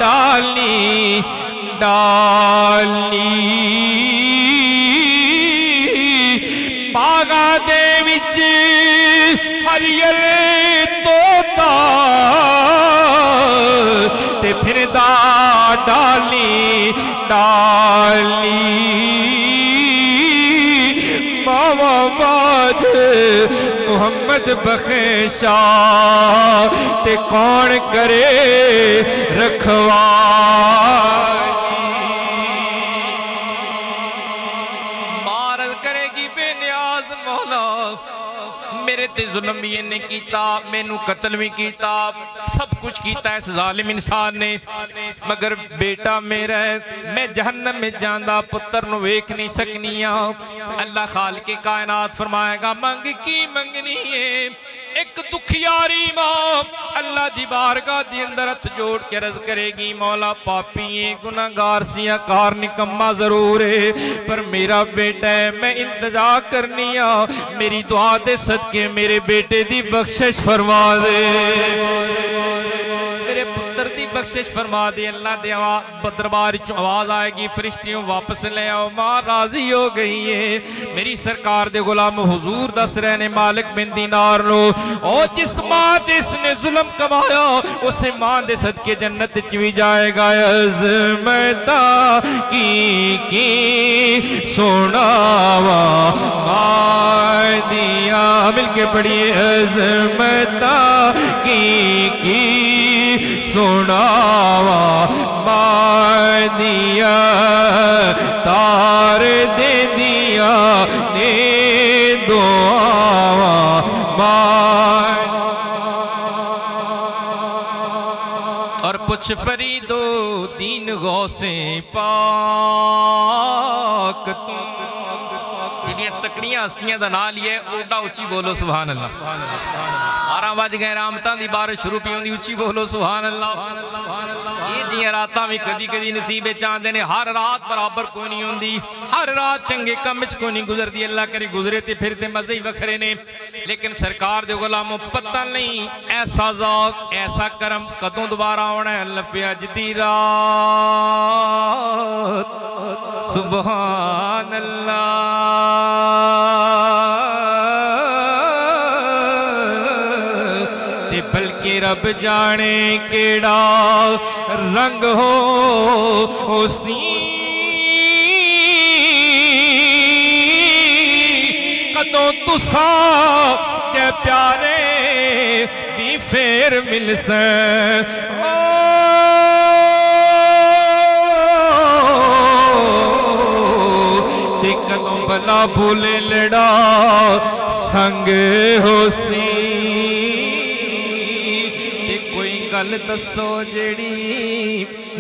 डालनी डालनी बागा दे विच हरियर तोता ते फिरदा डालनी डालनी मावा बाज मुहम्मद बख्शा ते कौन करे रखवाली। मारल करेगी बेनियाज मौला मेरे ते जुल्म भी इन्हें कीता मैनू कत्ल भी कीता सब कुछ कीता इस जालिम इंसान ने मगर बेटा मेरा है मैं जहन्नम में जांदा पुत्र नु वेख नहीं सकनी अल्लाह खाल के कायनात फरमाएगा मंग की मंगनी है एक दुखियारी मां अल्लाह दी बारगाह दी अंदर हथ जोड़ के अर्ज करेगी मौला पापी है गुनाहगार सिया कार निकम्मा जरूर है पर मेरा बेटा है मैं इल्तिजा करनी मेरी दुआ दे सदके मेरे बेटे दी बख्शिश फरमा दे मेरे पुत्र दी बख्शिश फरमा दे। अल्लाह दे दरबार च आवाज आएगी फरिश्तियों वापस ले आओ मां राजी हो गई है मेरी सरकार दे गुलाम हुजूर दस रहे ने मालिक बिन दीनार लो और जिस मां ते इसने जुल्म कमाया उसे मां दे सदके जन्नत च भी जाएगा। अज़मता की सुनावा मां दिया मिलके पढ़िए अज़मता की सुनावा मां दिया तार दे दिया ने दुआवा और पुछ फरीदो दीन गौसे पाक तुम तकड़ियां हस्तियां का नाम लिया ओडा उच्ची बोलो सुभान अल्लाह। 12 बज गए रामतां दी बारिश शुरू पी होंदी उच्ची बोलो सुभान अल्लाह। ये जियां रातां भी कदी कदी नसीबे च आंदे ने हर रात बराबर कोई नहीं होंदी हर रात चंगे कम च कोई नहीं गुजरदी अल्लाह करे गुजरे ते फिर ते मजे ही वखरे ने लेकिन सरकार दे गुलामों पता नहीं ऐसा ज़ौक़ ऐसा करम कदों दोबारा आना है। लफ्ज़ दी रात सुभान अल्लाह बल्कि रब जाने केड़ा रंग हो उसी कदों तुसा के प्यारे भी फेर मिल से कदों भला भूले लड़ा संग होसी गल दसो जेड़ी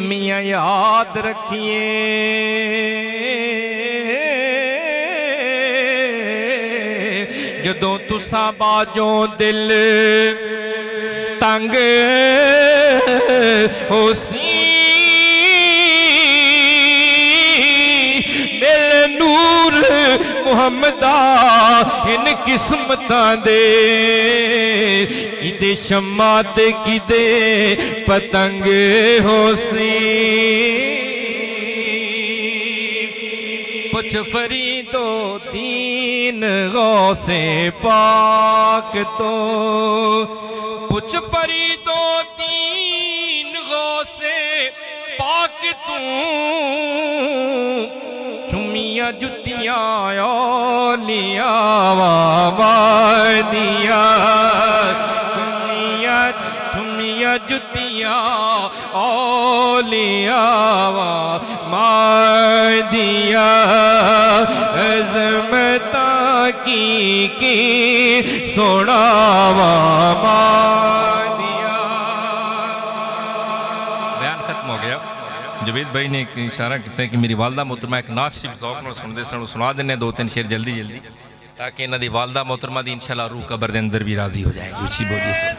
मियां याद रखिए जदों तुसा बाजों दिल तंग होसी मेरे नूर मुहम्मदा इन किस्मतां दे किदे शम्मा ते किदे पतंग होसी पुछ फरीदो दीन गौसे पाक तो पुछ फरीदो दीन गौसे पाक तू चुमिया जुतियां लिया दिया चुमिया जुतियां ओलियावा मार दिया अज़मता की सोनावा मार दिया। बयान खत्म हो गया। जवेद भाई ने एक इशारा किया कि मेरी वालदा मोहतरमा एक नाच सिर्फ ज़ौक़ नाल सुनते सन सुना देने 2-3 शेर जल्दी जल्दी ताकि इन्हां दी वालदा मोहतरमा दी इंशाअल्लाह रूह कब्र दे अंदर भी राजी हो जाएगी। उची बोलिए सर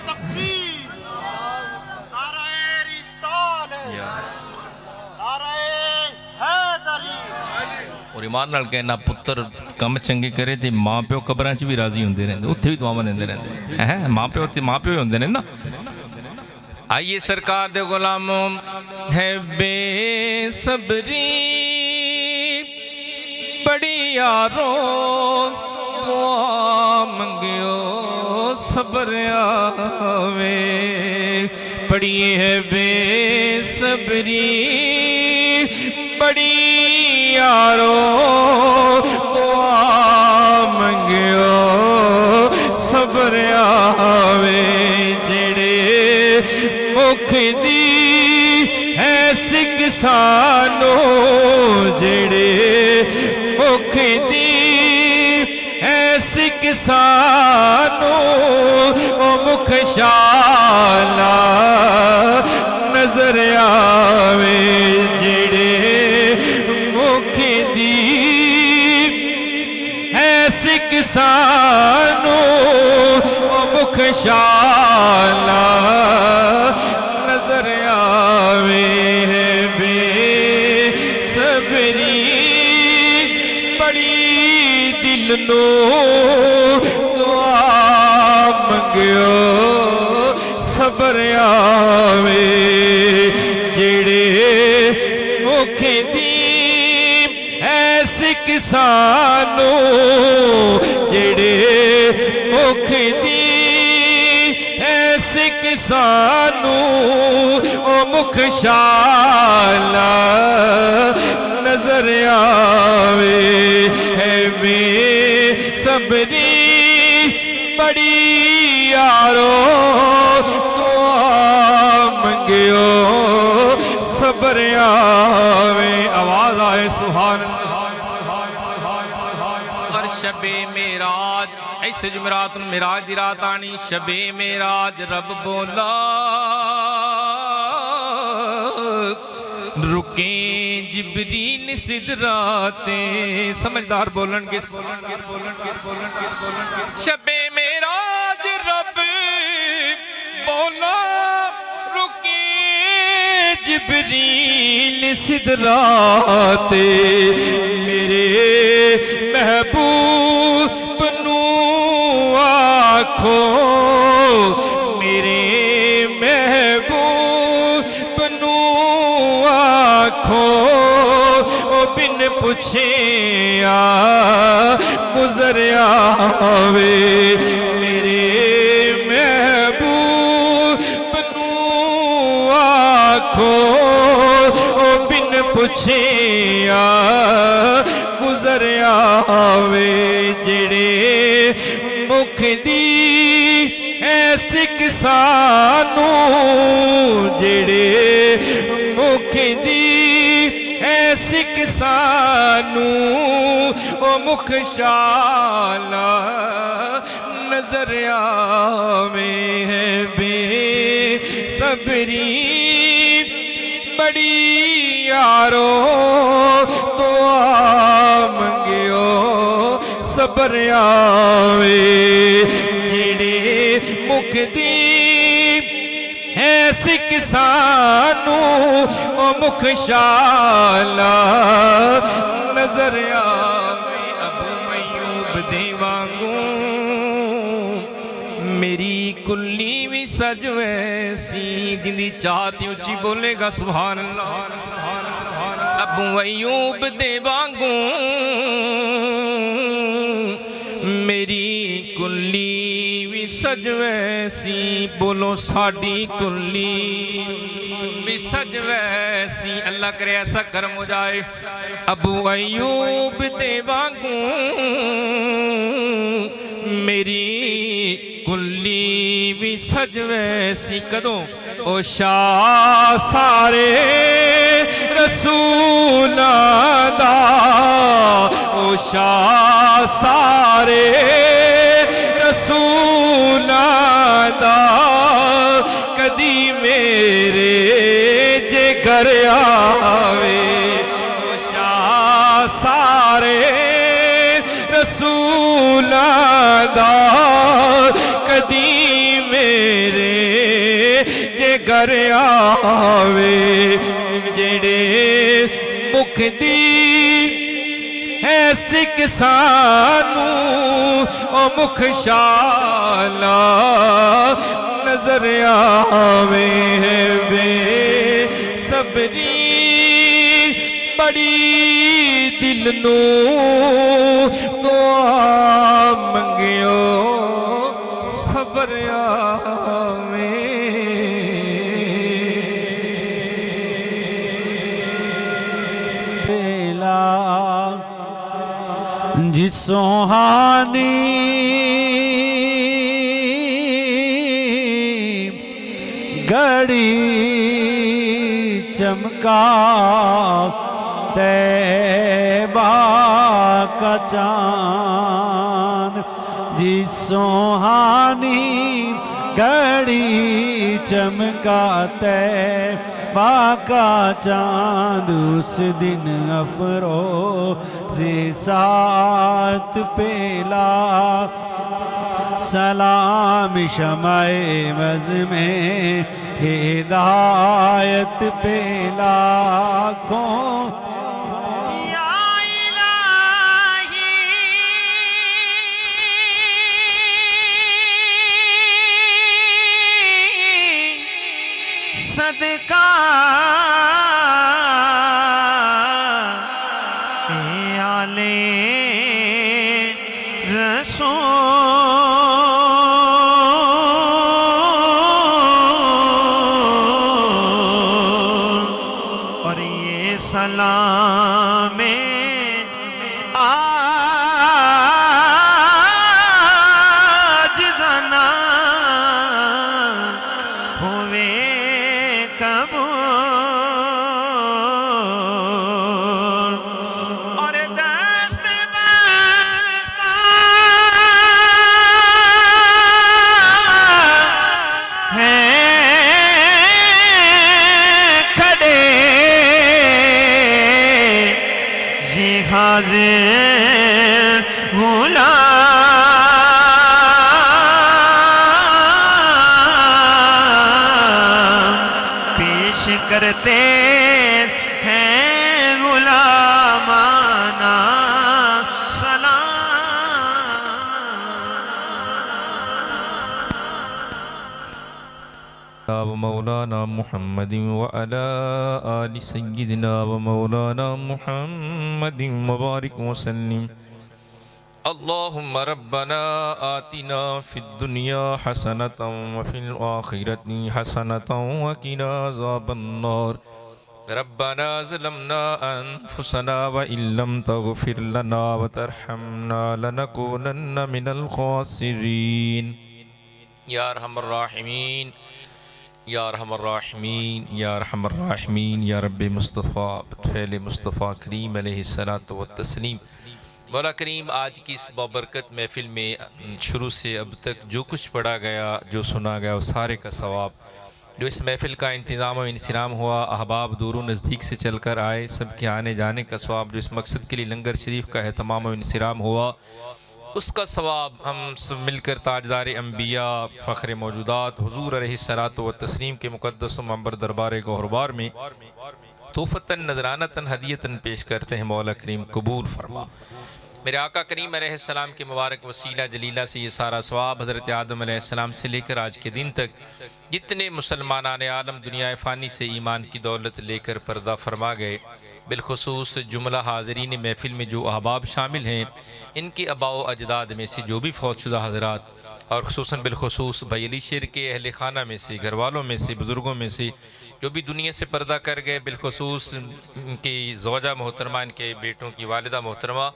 और ईमान नाल कहना पुत्र कम चंगे करे तो माँ प्यो कब्रां च भी राजी होंदे रहंदे उत्थे भी दुआवां देंदे रहंदे हैं। माँ प्यो ते माँ प्यो ही होंदे ने ना। आइए सरकार दे गुलामों है बेसब्री बड़ी यारों दुआ मंगियो सबर आवे पढ़िए है बेसब्री बड़ी यारों दुआ मंगियो सबर आवे जेड़े मुख दी है सिख सानो जेड़े मुख दी है सिख सानो ओ मुख शाला नजर आवे जेड़े मुख दी है सिख सानो ओ मुख शाला नजर आवे है बेसब्री बड़ी दिल नो दुआ मंगियो सबर आवे जेड़े मुख दी है सिख सानो जेड़े मुख दी है सिख सानू ओ मुख शाला नजर आवे है बेसब्री बड़ी यारो दुआ मंगियो सबर आवे आवाज आए सुभान और शबे मेराज ऐसे जुमरात मेराज दी रात आनी शबे मेराज रब बोला रुके जिब्रील सिदराते समझदार बोलन किस शबे मेराज रब बोला रुके जिब्रील सिदराते मेरे महबूब नू आखो मेरे महबूब नू आखो ओ बिन पूछे गुजर आवे मेरे महबूब नू आखो ओ बिन पूछे गुजर आवे जेड़े मुख दी है सिख सानू जेड़े मुख दी है सिख सानू ओ मुख शाला नजर आवे है बेसब्री बड़ी यारो दुआ मंगियो सबर आवे जेड़े मुख दी है सिख सानू ओ मुख शाला नजर आवे अबू अय्यूब दे वांगू मेरी कुल्ली भी सज वैसी जिंदी चाहती उची बोलेगा सुभान अल्लाह अबू अय्यूब दे वांगू मेरी कुल्ली भी सज वैसी बोलो साड़ी कुल्ली भी सज वैसी अल्लाह करे ऐसा कर्म हो जाए अबू अय्यूब दे वांगू मेरी कुल्ली भी सज वैसी कदों ओ शाह सारे रसूलां दा ओ शाह सारे रसूलां दा कदी मेरे जे घर आवे ओ शाह सारे रसूलां दा कदी मेरे जे घर आवे जेड़े मुख दी है सिख सानू ओ मुख शाला नजर आवे है वे सबरी बड़ी दिल नू दुआ मंगियो सबर आवे बेला जी सोहानी घड़ी चमका तैबा का चांद जी सोहानी घड़ी चमका तैबा का चांद उस दिन अफरोज़े साथ पेला सलाम शमाए बज़ में हिदायत पे लाखों सदका आले रसूल और ये सलाम आज जना होवे कबूल और दस्त बस्ता है खड़े ये हाज़िर पेश करते हैं गुलामाना सलाम मौलाना मुहम्मदिन व अला आलि सय्यिदिना व मौलाना मुहम्मदिन मुबारक वसल्लिम अल्लाहुम्मा रब्बना आतिना फिद दुनिया हसनतन व फिल आखिरति हसनतन व किना अज़ाबन्नार रब्बना ज़लमना अनफुसना व इल्लम तग़फिर लना व तरहमना लनकूनन्न मिनल खासिरीन या अरहमर राहिमीन या अरहमर राहिमीन या अरहमर राहिमीन या रब्बे मुस्तफ़ा फ़ैल मुस्तफ़ा करीम अलैहिस्सलातु व तस्लीम। मौला करीम आज की इस बाबरकत महफ़िल में शुरू से अब तक जो कुछ पढ़ा गया जो सुना गया वो सारे का सवाब जो इस महफ़िल का इंतज़ाम और इंसिराम हुआ अहबाब दूर नज़दीक से चल कर आए सबके आने जाने का सवाब जो इस मकसद के लिए लंगर शरीफ का एहतमाम और इंसिराम हुआ उसका सवाब हम सब मिलकर ताजदार अम्बिया फ़ख्र मौजूदात हुज़ूर अलैहिस्सलातु व तस्लीम के मुक़द्दस मंबर दरबार गौहरबार में तोहफ़तन नज़रानतन हदियतन पेश करते हैं। मौला करीम कबूल फरमा। मेरे आका करीम अलैहिस्सलाम के मुबारक वसीला जलीला से ये सारा सवाब हज़रत आदम अलैहिस्सलाम से लेकर आज के दिन तक जितने मुसलमान आलम दुनिया फ़ानी से ईमान की दौलत लेकर पर्दा फरमा गए बिलखुसूस जुमला हाज़रीन महफ़िल में जो अहबाब शामिल हैं इनके अबाओ अजदाद में से जो भी फौतशुदा हज़रात और खुसूसन बिलखुसूस भैली शेर के अहल खाना में से घर वालों में से बुज़ुर्गों में से जो भी दुनिया से पर्दा कर गए बिलखुसूस इनकी ज़ौजा मोहतरमा इनके बेटों की वालिदा मोहतरमा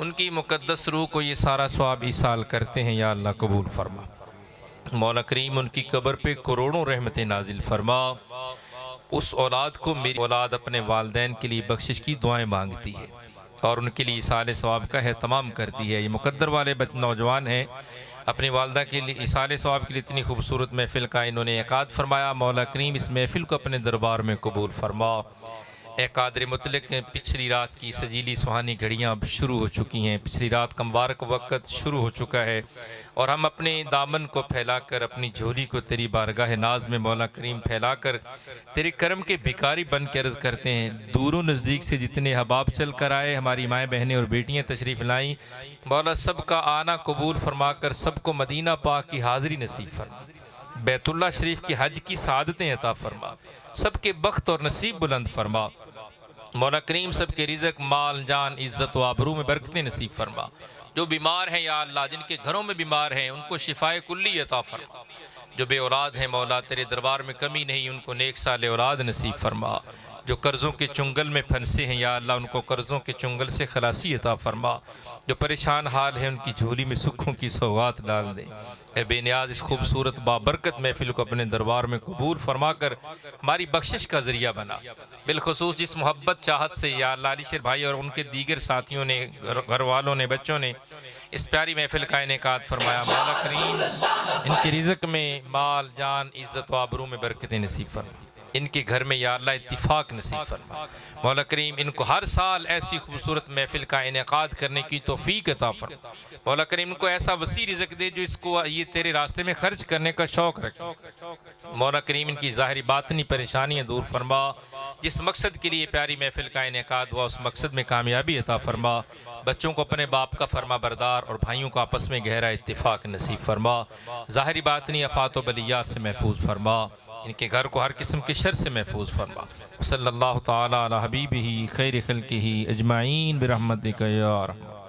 उनकी मुक़द्दस रूह को ये सारा सवाब ईसाल करते हैं। या अल्लाह कबूल फरमा। मौला करीम उनकी कब्र पे करोड़ों रहमतें नाजिल फरमा। उस औलाद को मेरी औलाद अपने वालिदैन के लिए बख्शिश की दुआएं मांगती है और उनके लिए इसाले सवाब का एहतमाम करती है। ये मुकद्दर वाले नौजवान हैं अपनी वालदा के लिए इसाले सवाब के लिए इतनी खूबसूरत महफ़िल का इन्होंने इक़ाद फरमाया। मौला करीम इस महफ़िल को अपने दरबार में कबूल फरमा। ए कादिर मुतलक पिछली रात की सजीली सुहानी घड़ियाँ अब शुरू हो चुकी हैं। पिछली रात का मुबारक वक़्त शुरू हो चुका है और हम अपने दामन को फैलाकर अपनी झोली को तेरी बारगाह नाज में मौला करीम फैलाकर तेरे करम के भिखारी बन के अर्ज़ करते हैं। दूरों नज़दीक से जितने हबाब चल कर आए हमारी माएँ बहनें और बेटियाँ तशरीफ़ लाईं मौला सब का आना कबूल फरमा कर सबको मदीना पाक की हाज़री नसीब फरमा। बैतुल्लाह शरीफ की हज की सादतें अता फरमा, सबके बख्त और नसीब बुलंद फरमा। मौला करीम सबके रिज़्क़, माल, जान, इज़्ज़त व आबरू में बरकतें नसीब फरमा। जो बीमार हैं या अल्लाह, जिनके घरों में बीमार हैं, उनको शिफाए कुल्ली अता फरमा। जो बे औलाद हैं मौला, तेरे दरबार में कमी नहीं, उनको नेक साल औलाद नसीब फरमा। जो कर्ज़ों के चुंगल में फंसे हैं या अल्लाह, उनको कर्ज़ों के चुंगल से खलासी अता फरमा। जो परेशान हाल है, उनकी झोली में सुखों की सौगात डाल दे। ए बेनियाज, इस खूबसूरत बाबरकत महफिल को अपने दरबार में कबूल फरमा कर हमारी बख्शिश का ज़रिया बना। बिलखसूस जिस मोहब्बत चाहत से या अल्लाह अली शेर भाई और उनके दीगर साथियों ने, घर वालों ने, बच्चों ने इस प्यारी महफिल का इनेकाद फरमाया, मौला करीम इनके रिज़्क़ में माल, जान, इज़्ज़त व आबरू में बरकतें नसीब फरमा। इनके घर में या अल्लाह इत्तिफाक नसीब फरमा। मौला करीम इनको हर साल ऐसी खूबसूरत महफिल का इनेकाद करने की तौफीक अता फरमा। मौला करीम इनको ऐसा वसी रिज़्क़ दे जो इसको ये तेरे रास्ते में खर्च करने का शौक़ रखे। मौला करीम इनकी ज़ाहिरी बातनी परेशानियाँ दूर फरमा। जिस मकसद के लिए प्यारी महफिल का इनेकाद हुआ, उस मकसद में कामयाबी अता फरमा। बच्चों को अपने बाप का फरमा बरदार और भाइयों को आपस में गहरा इत्तिफाक नसीब फरमा। ज़ाहिरी बातनी आफ़ात व बलियात से महफूज फरमा। इनके घर को हर किस्म के शर से महफूज फरमा। सल्लल्लाहु ताला अला हबीबिही खैर खल्किही अजमाइन बिरहमतिका या रहमान।